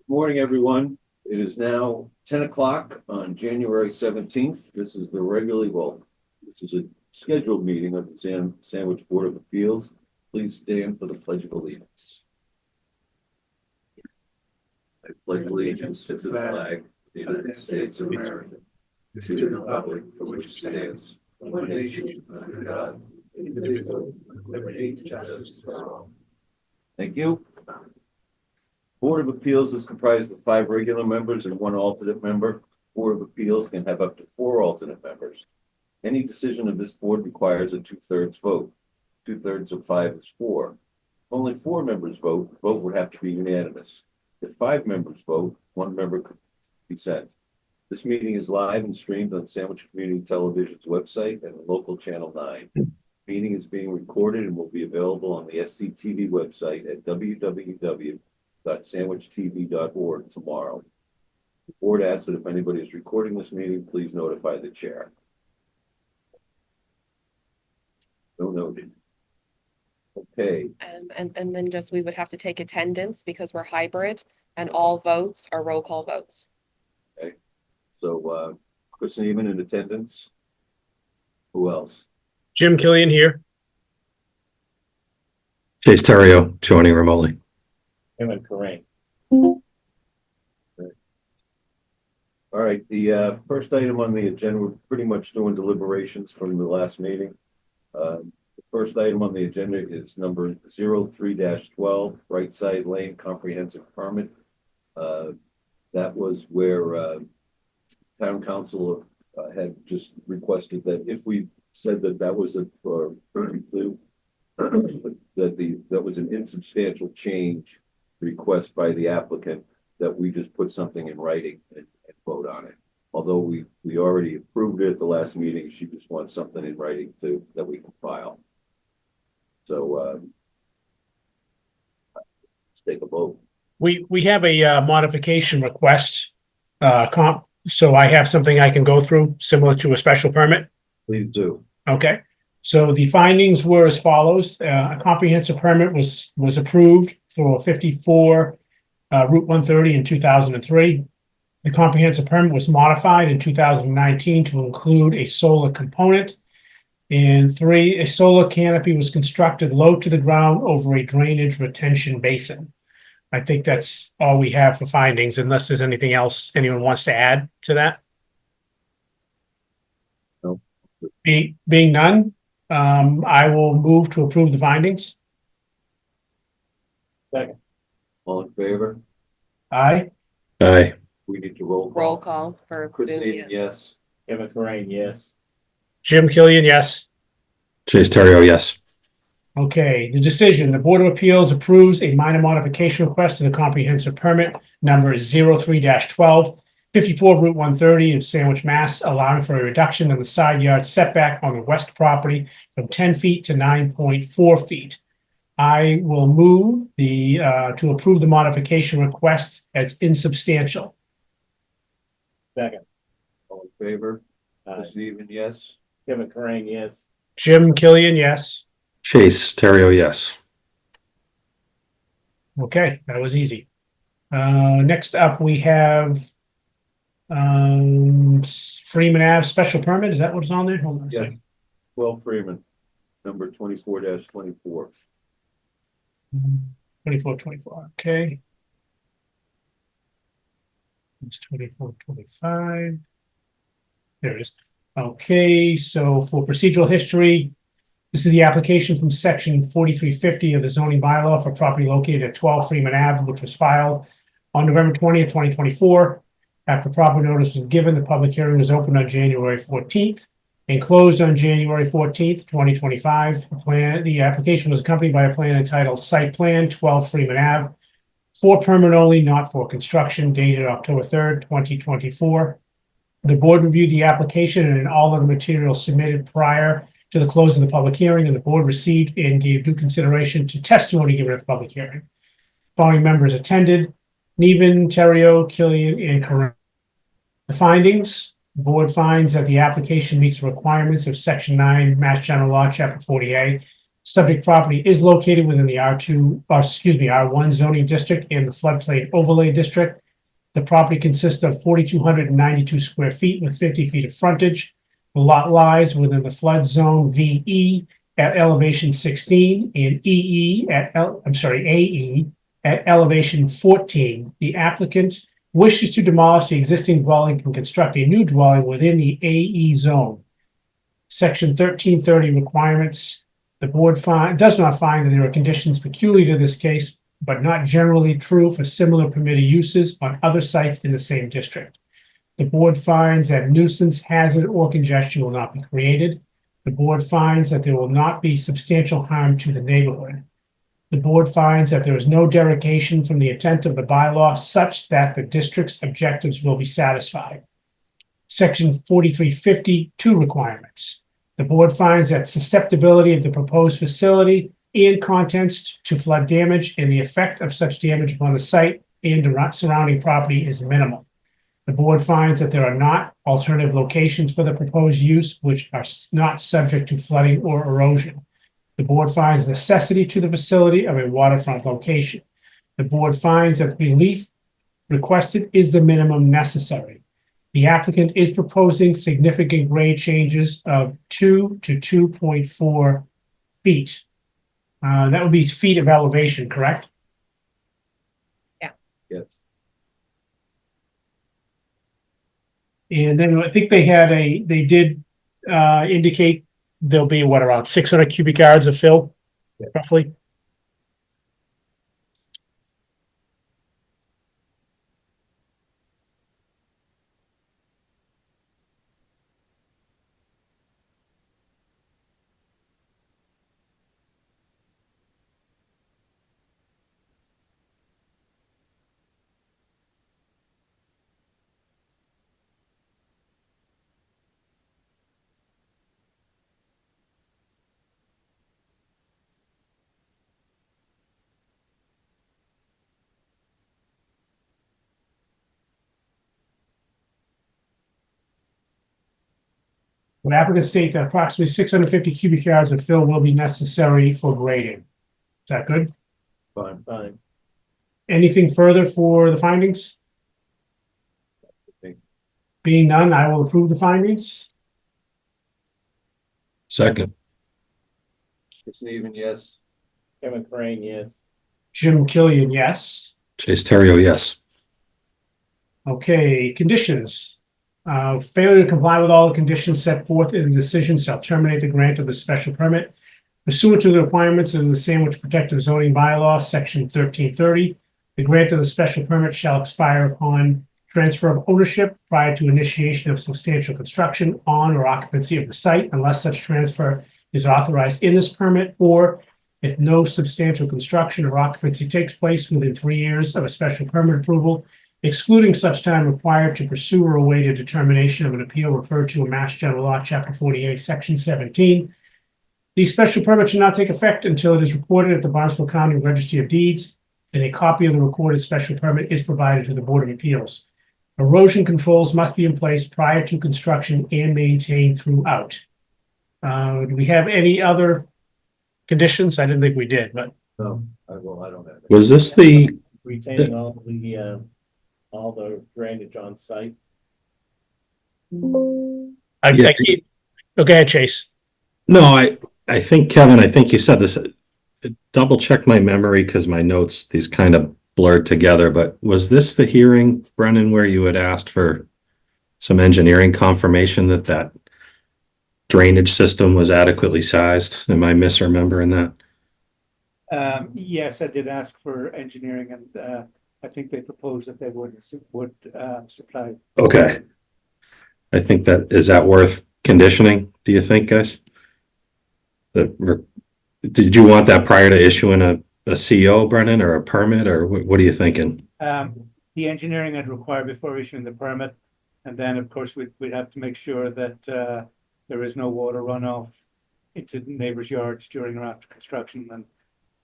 Morning, everyone. It is now 10 o'clock on January 17th. This is this is a scheduled meeting of the Sandwich Board of Appeals. Please stand for the Pledge of Allegiance. I pledge allegiance to the flag of the United States of America, to the republic for which it stands, one nation, under God, indivisible, with liberty and justice for all. Thank you. Board of Appeals is comprised of 5 regular members and 1 alternate member. Board of Appeals can have up to 4 alternate members. Any decision of this board requires a 2/3 vote. 2/3 of 5 is 4. If only 4 members vote, the vote would have to be unanimous. If 5 members vote, 1 member could be sent. This meeting is live and streamed on Sandwich Community Television's website and local channel 9. The meeting is being recorded and will be available on the SCTV website at www.sandwichtv.org tomorrow. The board asks that if anybody is recording this meeting, please notify the chair. So noted. Okay. And then just we would have to take attendance because we're hybrid and all votes are roll call votes. Okay. So Chris Neiman in attendance. Who else? Jim Killian here. Chase Terrio joining remotely. Him and Corinne. All right, the first item on the agenda, we're pretty much doing deliberations from the last meeting. The first item on the agenda is number 03-12, Right Side Lane Comprehensive Permit. That was where town council had just requested that if we said that that was that was an insubstantial change request by the applicant, that we just put something in writing and vote on it. Although we already approved it at the last meeting, she just wants something in writing too that we can file. So let's take a vote. We have a modification request. So I have something I can go through similar to a special permit. Please do. Okay. So the findings were as follows. A comprehensive permit was approved for 54 Route 130 in 2003. The comprehensive permit was modified in 2019 to include a solar component. And 3, a solar canopy was constructed low to the ground over a drainage retention basin. I think that's all we have for findings, unless there's anything else anyone wants to add to that. No. Being none, I will move to approve the findings. Second. All in favor? Aye. Aye. We need to roll call. Roll call for Chris Boone, Neiman, yes. Him and Corinne, yes. Jim Killian, yes. Chase Terrio, yes. Okay, the decision. The Board of Appeals approves a minor modification request to the comprehensive permit number 03-12, 54 Route 130 in Sandwich, Mass, allowing for a reduction in the side yard setback on the west property from 10 feet to 9.4 feet. I will move to approve the modification request as insubstantial. Second. All in favor? Chris Neiman, yes. Him and Corinne, yes. Jim Killian, yes. Chase Terrio, yes. Okay, that was easy. Next up, we have Freeman Ave special permit. Is that what's on there? Hold on a Yes. second. 12 Freeman, number 24-24. 24. Okay. It's 24-25. There it is. Okay, so for procedural history, this is the application from section 4350 of the zoning bylaw for property located at 12 Freeman Ave, which was filed on November 20th, 2024. After proper notice was given, the public hearing was opened on January 14th and closed on January 14th, 2025. The application was accompanied by a plan entitled Site Plan 12 Freeman Ave for permit only, not for construction, dated October 3rd, 2024. The board reviewed the application and all of the materials submitted prior to the close of the public hearing, and the board received and gave due consideration to testimony given at the public hearing. Following members attended: Neiman, Terrio, Killian, and Corinne. The findings: the board finds that the application meets the requirements of Section 9, Mass General Law, Chapter 40A, Subject property is located within the R1 zoning district and the floodplain overlay district. The property consists of 4,292 square feet with 50 feet of frontage. The lot lies within the flood zone VE at elevation 16 and AE at elevation 14. The applicant wishes to demolish the existing dwelling and construct a new dwelling within the AE zone. Section 1330 requirements. The board does not find that there are conditions peculiar to this case, but not generally true for similar permitted uses on other sites in the same district. The board finds that nuisance, hazard, or congestion will not be created. The board finds that there will not be substantial harm to the neighborhood. The board finds that there is no derogation from the intent of the bylaw such that the district's objectives will be satisfied. Section 4352 requirements. The board finds that susceptibility of the proposed facility and contents to flood damage and the effect of such damage upon the site and the surrounding property is minimal. The board finds that there are not alternative locations for the proposed use which are not subject to flooding or erosion. The board finds necessity to the facility of a waterfront location. The board finds that the relief requested is the minimum necessary. The applicant is proposing significant grade changes of 2 to 2.4 feet. That would be feet of elevation, correct? Yes. And then I think they did indicate there'll be around 600 cubic yards of fill, roughly. The applicant states that approximately 650 cubic yards of fill will be necessary for grading. Is that good? Fine. Fine. Anything further for the findings? think. Being none, I will approve the findings. Second. Stephen, yes. Kevin Crane, yes. Jim Killian, yes. Chase Terrio, yes. Okay, conditions. Failure to comply with all the conditions set forth in the decision shall terminate the grant of the special permit pursuant to the requirements of the Sandwich Protective Zoning Bylaw, Section 1330. The grant of the special permit shall expire upon transfer of ownership prior to initiation of substantial construction on or occupancy of the site, unless such transfer is authorized in this permit, or if no substantial construction or occupancy takes place within 3 years of a special permit approval, excluding such time required to pursue or await a determination of an appeal referred to in Mass General Law, Chapter 48, Section 17. The special permit should not take effect until it is recorded at the Barnstable County Registry of Deeds, and a copy of the recorded special permit is provided to the Board of Appeals. Erosion controls must be in place prior to construction and maintained throughout. Do we have any other conditions? I didn't think we did, but No, I don't have it. Was this the, Retaining all the drainage on site. Yeah. Okay, Chase. no, I think, Kevin, I think you said this, double check my memory because my notes, these kind of blurred together, but was this the hearing, Brennan, where you had asked for some engineering confirmation that that drainage system was adequately sized? Am I misremembering that? Yes, I did ask for engineering, and I think they proposed that they would supply. Okay. I think is that worth conditioning, do you think, guys? Did you want that prior to issuing a CO, Brennan, or a permit, or what are you thinking? The engineering I'd require before issuing the permit, and then of course we'd have to make sure that there is no water runoff into neighbors' yards during or after construction, and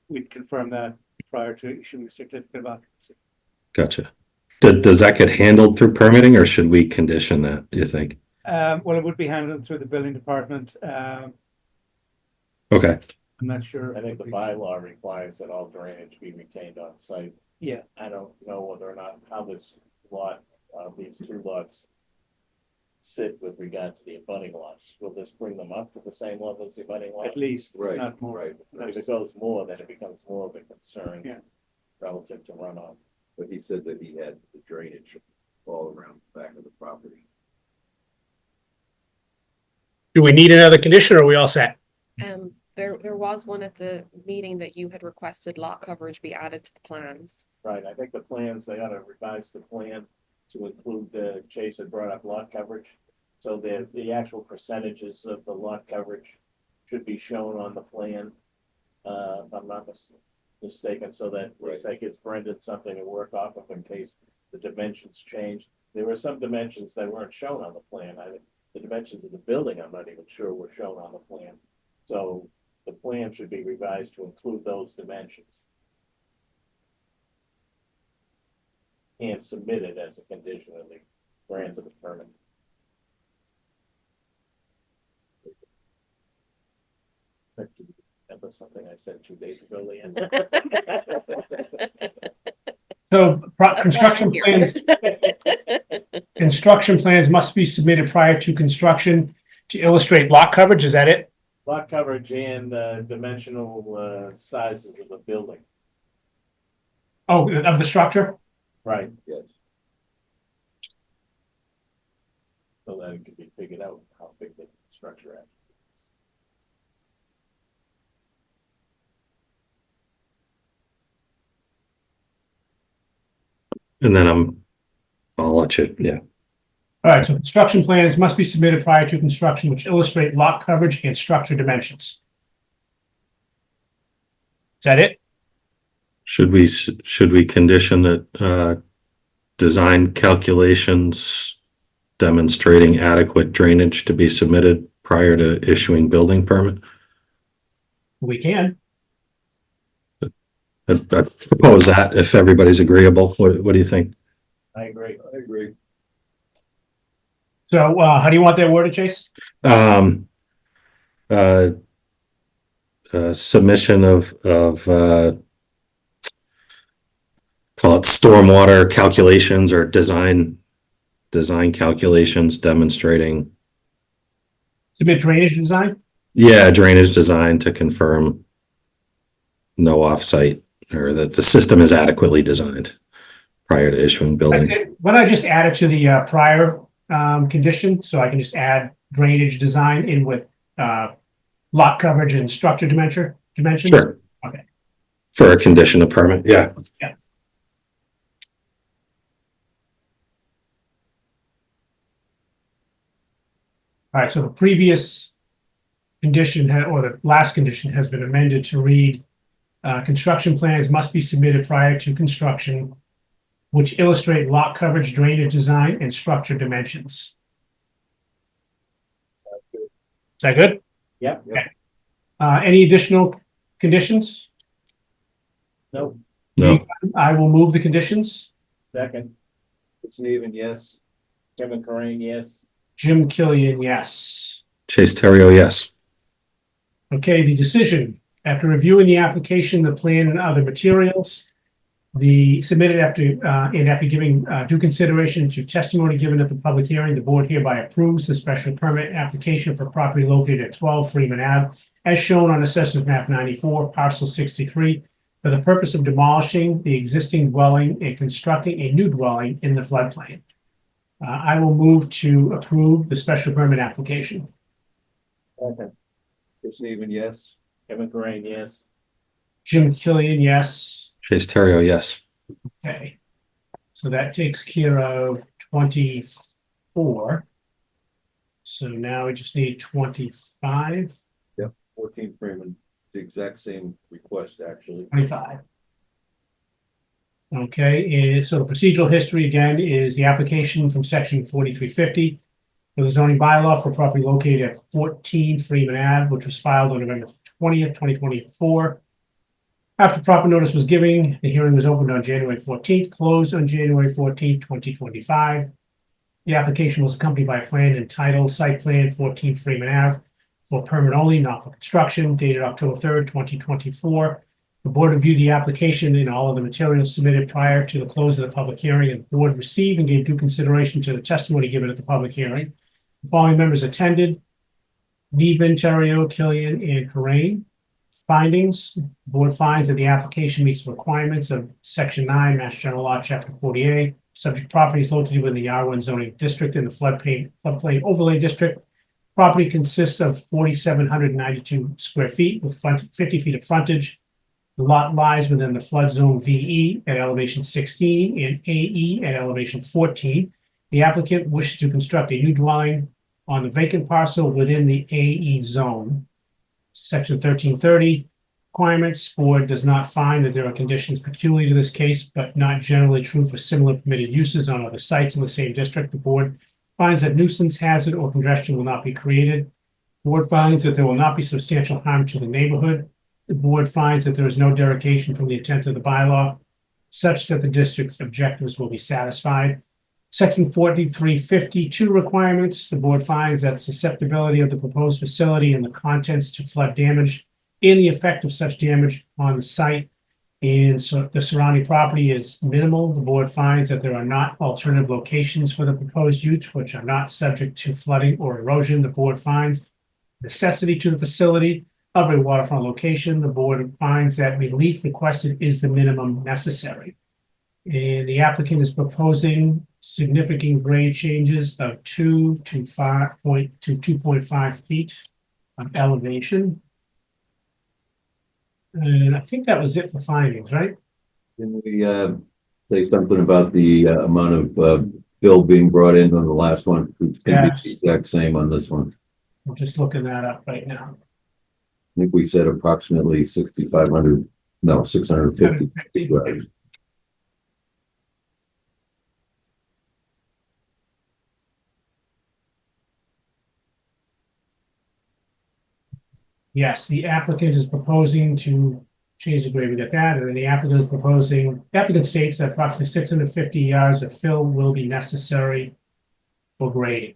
we'd confirm that prior to issuing a certificate of occupancy. Gotcha. Does that get handled through permitting, or should we condition that, do you think? Well, it would be handled through the building department. Okay. I'm not sure. I think the bylaw requires that all drainage be retained on site. Yeah, I don't know whether or not how this lot, these two lots sit with regard to the abutting lots. Will this bring them up to the same level as the abutting lots? at least, if Right, not more. right. If it goes more, then it becomes more of a concern. Yeah. Relative to runoff. But he said that he had the drainage all around the back of the property. Do we need another condition or are we all set? There was one at the meeting that you had requested lot coverage be added to the plans. Right, I think the plans, they ought to revise the plan to include the, Chase had brought up lot coverage. So the actual percentages of the lot coverage should be shown on the plan. If I'm not mistaken, so that at least that gives Brendan something to work off of in case the dimensions change. There were some dimensions that weren't shown on the plan. The dimensions of the building, I'm not even sure were shown on the plan. So the plan should be revised to include those dimensions. And submitted as a condition of the grant of the permit. That was something I said 2 days ago, Leanne. So construction plans must be submitted prior to construction to illustrate lot coverage. Is that it? Lot coverage and dimensional sizes of the building. Oh, of the structure? Right. Yes. So that it can be figured out how big the structure is. And then I'll let you, yeah. All right, so construction plans must be submitted prior to construction, which illustrate lot coverage and structure dimensions. Is that it? Should we condition that, design calculations demonstrating adequate drainage to be submitted prior to issuing building permit? We can. I propose that if everybody's agreeable. What do you think? I agree. I agree. So, how do you want that worded, Chase? Submission of call it stormwater calculations or design calculations demonstrating, Submit drainage design? yeah, drainage design to confirm no offsite or that the system is adequately designed prior to issuing building. Why don't I just add it to the prior condition, so I can just add drainage design in with lot coverage and structure dimensions? Sure. Okay. For a condition of permit, yeah. Yeah. All right, so the previous condition or the last condition has been amended to read, construction plans must be submitted prior to construction, which illustrate lot coverage, drainage design, and structure dimensions. Is that good? Yep. Any additional conditions? No, No, I will move the conditions. second, Sneven, yes. Kevin Corain, yes. Jim Killian, yes. Chase Terrio, yes. Okay, the decision. After reviewing the application, the plan, and other materials, submitted after giving due consideration to testimony given at the public hearing, the board hereby approves the special permit application for property located at 12 Freeman Ave, as shown on Assessors Map 94, Parcel 63, for the purpose of demolishing the existing dwelling and constructing a new dwelling in the floodplain. I will move to approve the special permit application. Second, Sneven, yes. Kevin Corain, yes. Jim Killian, yes. Chase Terrio, yes. Okay. So that takes care of 24. So now we just need 25. 14 Freeman, the exact same request, actually. 25. Okay, so the procedural history again is the application from section 4350 for the zoning bylaw for property located at 14 Freeman Ave, which was filed on November 20th, 2024. After proper notice was given, the hearing was opened on January 14th, closed on January 14th, 2025. The application was accompanied by a plan entitled Site Plan 14 Freeman Ave for permit only, not for construction, dated October 3rd, 2024. The board reviewed the application and all of the materials submitted prior to the close of the public hearing, and the board received and gave due consideration to the testimony given at the public hearing. The following members attended: Neven, Terrio, Killian, and Corain. Findings: the board finds that the application meets the requirements of Section 9, Mass General Law, Chapter 48. Subject property is located within the R1 zoning district in the floodplain overlay district. Property consists of 4,792 square feet with 50 feet of frontage. The lot lies within the flood zone VE at elevation 16 and AE at elevation 14. The applicant wishes to construct a new dwelling on the vacant parcel within the AE zone. Section 1330 requirements. Board does not find that there are conditions peculiar to this case, but not generally true for similar permitted uses on other sites in the same district. The board finds that nuisance, hazard, or congestion will not be created. Board finds that there will not be substantial harm to the neighborhood. The board finds that there is no derogation from the intent of the bylaw, such that the district's objectives will be satisfied. Section 4352 requirements. The board finds that susceptibility of the proposed facility and the contents to flood damage and the effect of such damage on the site and so the surrounding property is minimal. The board finds that there are not alternative locations for the proposed use which are not subject to flooding or erosion. The board finds necessity to the facility of a waterfront location. The board finds that relief requested is the minimum necessary. And the applicant is proposing significant grade changes of 2 to 2.5 feet of elevation. And I think that was it for findings, right? Can we say something about the amount of fill being brought in on the last one? It's gonna be the exact same on this one. I'm just looking that up right now. I think we said approximately 6,500, no, 650. Right. Yes, the applicant is proposing to change the grade at that, and then the applicant states that approximately 650 yards of fill will be necessary for grading.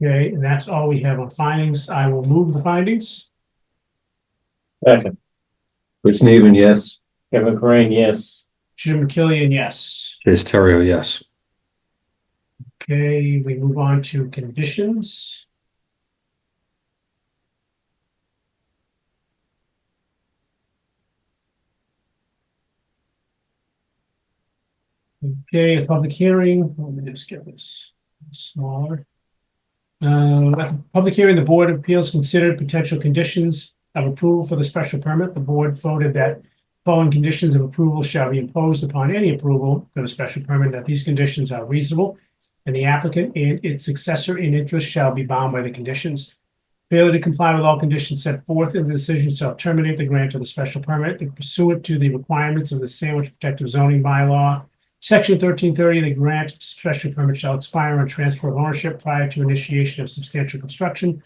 Okay, and that's all we have on findings. I will move the findings. Second. Rich Neven, yes. Kevin Crane, yes. Jim Killian, yes. Chase Terrio, yes. Okay, we move on to conditions. Okay, a public hearing. Let me just get this smaller. At the public hearing, the Board of Appeals considered potential conditions of approval for the special permit. The board voted that following conditions of approval shall be imposed upon any approval for the special permit, that these conditions are reasonable, and the applicant and its successor in interest shall be bound by the conditions. Failure to comply with all conditions set forth in the decision shall terminate the grant of the special permit pursuant to the requirements of the Sandwich Protective Zoning Bylaw. Section 1330, the grant special permit shall expire on transfer of ownership prior to initiation of substantial construction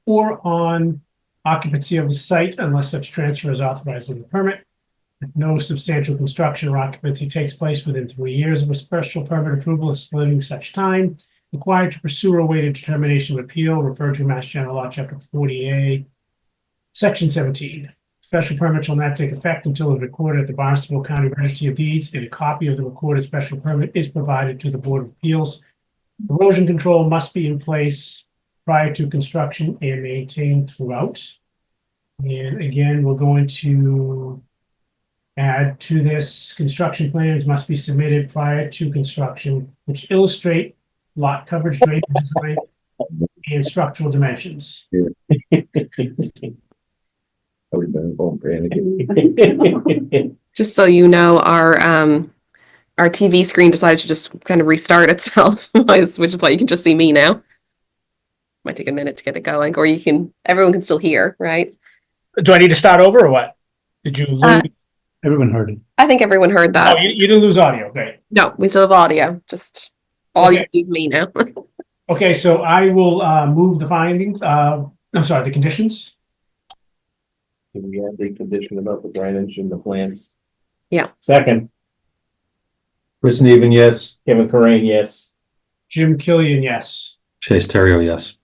or on occupancy of the site unless such transfer is authorized in the permit. If no substantial construction or occupancy takes place within 3 years of a special permit approval, excluding such time, required to pursue or await a determination of appeal, referred to Mass General Law, Chapter 48, Section 17. Special permit shall not take effect until it is recorded at the Barnstable County Registry of Deeds, and a copy of the recorded special permit is provided to the Board of Appeals. Erosion control must be in place prior to construction and maintained throughout. And again, we're going to add to this, construction plans must be submitted prior to construction, which illustrate lot coverage, drainage design, and structural dimensions. Just so you know, our TV screen decided to just kind of restart itself, which is why you can just see me now. Might take a minute to get it going, or everyone can still hear, right? Do I need to start over or what? Did you lose? Everyone heard it. I think everyone heard that. Oh, you didn't lose audio. Great. No, we still have audio. Just all you Okay. can see is me now. Okay, so I will move the findings. I'm sorry, the conditions? Can we add the condition about the drainage in the plans? Yeah. Second. Chris Neven, yes. Kevin Corain, yes. Jim Killian, yes. Chase Terrio, yes.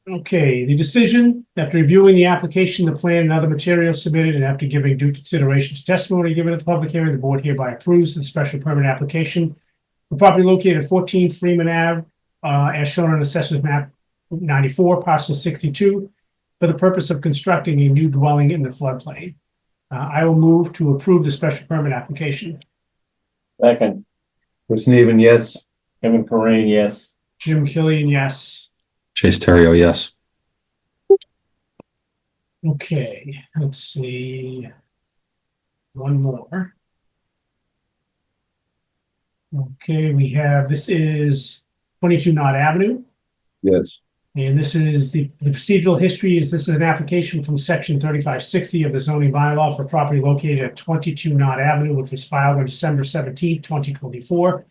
Okay, the decision, after reviewing the application, the plan, and other materials submitted, and after giving due consideration to testimony given at the public hearing, the board hereby approves the special permit application. The property located at 14 Freeman Ave, as shown on Assessor's Map 94, parcel 62, for the purpose of constructing a new dwelling in the floodplain. I will move to approve the special permit application. Second. Chris Neven, yes. Kevin Corain, yes. Jim Killian, yes. Chase Terrio, yes. Okay, let's see. One more. Okay, we have, this is 22 Knott Avenue. Yes. And this is the procedural history is this is an application from section 3560 of the zoning bylaw for property located at 22 Knott Avenue, which was filed on December 17th, 2024.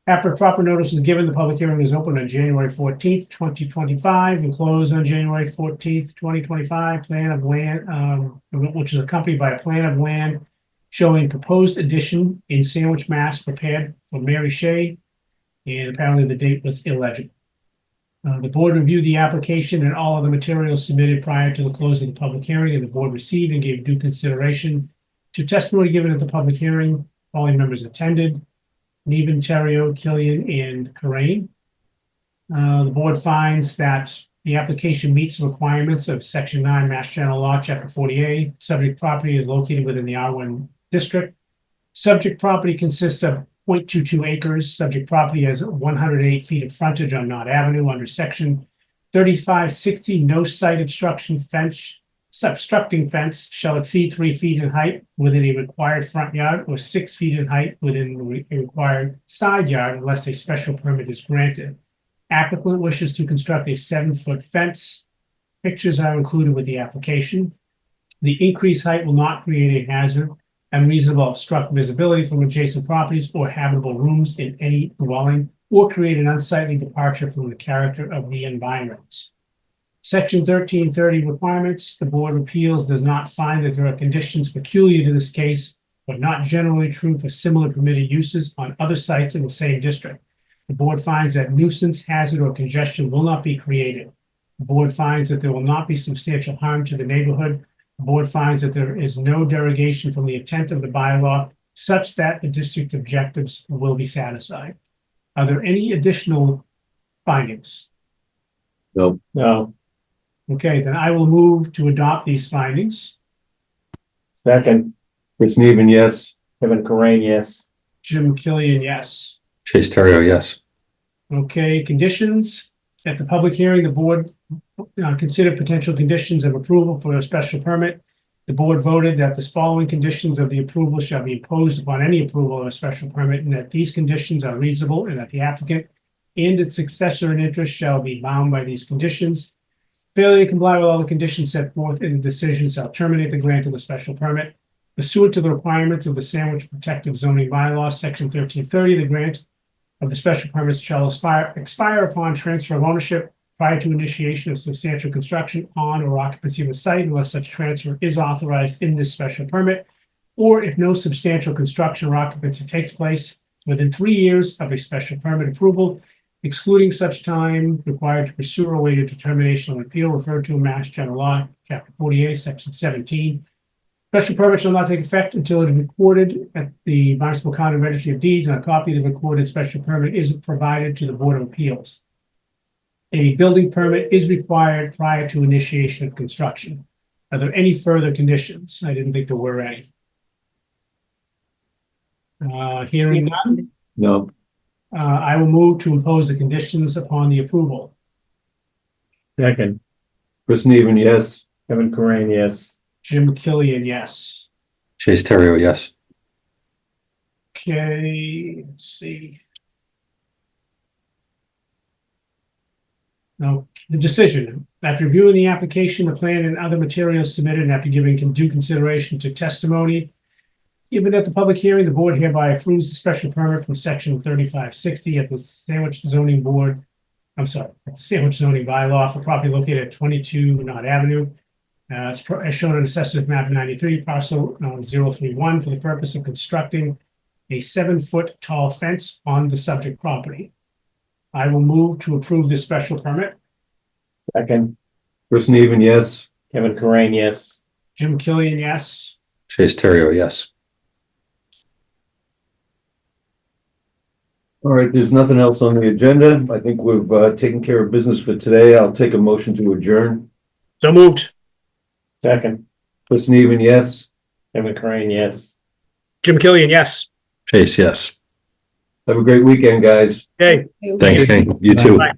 After proper notice was given, the public hearing was opened on January 14th, 2025 and closed on January 14th, 2025. Plan of land, which is accompanied by a plan of land showing proposed addition in Sandwich, Mass, prepared for Mary Shea. And apparently the date was illegible. The board reviewed the application and all other materials submitted prior to the close of the public hearing, and the board received and gave due consideration to testimony given at the public hearing. All members attended. Neven, Terrio, Killian, and Corain. The board finds that the application meets the requirements of Section 9 Mass General Law, Chapter 48. Subject property is located within the R1 district. Subject property consists of 0.22 acres. Subject property has 108 feet of frontage on Knott Avenue under Section 3560. No site obstructing fence shall exceed 3 feet in height within a required front yard or 6 feet in height within a required side yard unless a special permit is granted. Applicant wishes to construct a 7-foot fence. Pictures are included with the application. The increased height will not create a hazard, unreasonable obstruct visibility from adjacent properties or habitable rooms in any dwelling, or create an unsightly departure from the character of the environments. Section 1330 requirements. The Board of Appeals does not find that there are conditions peculiar to this case, but not generally true for similar permitted uses on other sites in the same district. The board finds that nuisance, hazard, or congestion will not be created. The board finds that there will not be substantial harm to the neighborhood. The board finds that there is no derogation from the intent of the bylaw such that the district's objectives will be satisfied. Are there any additional findings? No. No. Okay, then I will move to adopt these findings. Second. Chris Neven, yes. Kevin Corain, yes. Jim Killian, yes. Chase Terrio, yes. Okay, conditions. At the public hearing, the board considered potential conditions of approval for a special permit. The board voted that the following conditions of the approval shall be imposed upon any approval of a special permit, and that these conditions are reasonable, and that the applicant and its successor in interest shall be bound by these conditions. Failure to comply with all the conditions set forth in the decision shall terminate the grant of the special permit. Pursuant to the requirements of the Sandwich Protective Zoning Bylaw, Section 1330, the grant of the special permits shall expire upon transfer of ownership prior to initiation of substantial construction on or occupancy of the site unless such transfer is authorized in this special permit, or if no substantial construction or occupancy takes place within 3 years of a special permit approval, excluding such time required to pursue or await a determination of appeal referred to in Mass General Law, Chapter 48, Section 17. Special permit shall not take effect until it is recorded at the Barnstable County Registry of Deeds, and a copy of the recorded special permit is provided to the Board of Appeals. A building permit is required prior to initiation of construction. Are there any further conditions? I didn't think there were any. Hearing none, No. I will move to impose the conditions upon the approval. Second. Chris Neven, yes. Kevin Corain, yes. Jim Killian, yes. Chase Terrio, yes. Okay, let's see. Now, the decision. After reviewing the application, the plan, and other materials submitted, and after giving due consideration to testimony given at the public hearing, the board hereby approves the special permit from Section 3560 of the Sandwich Zoning Board I'm sorry, at the Sandwich zoning bylaw for property located at 22 Knott Avenue. As shown in assessors map 93, parcel 031, for the purpose of constructing a 7-foot tall fence on the subject property. I will move to approve this special permit. Second. Chris Neven, yes. Kevin Corain, yes. Jim Killian, yes. Chase Terrio, yes. All right, there's nothing else on the agenda. I think we've taken care of business for today. I'll take a motion to adjourn. So moved. Second. Chris Neven, yes. Kevin Corain, yes. Jim Killian, yes. Chase, yes. Have a great weekend, guys. Okay. Thanks, Hank. You too. Bye.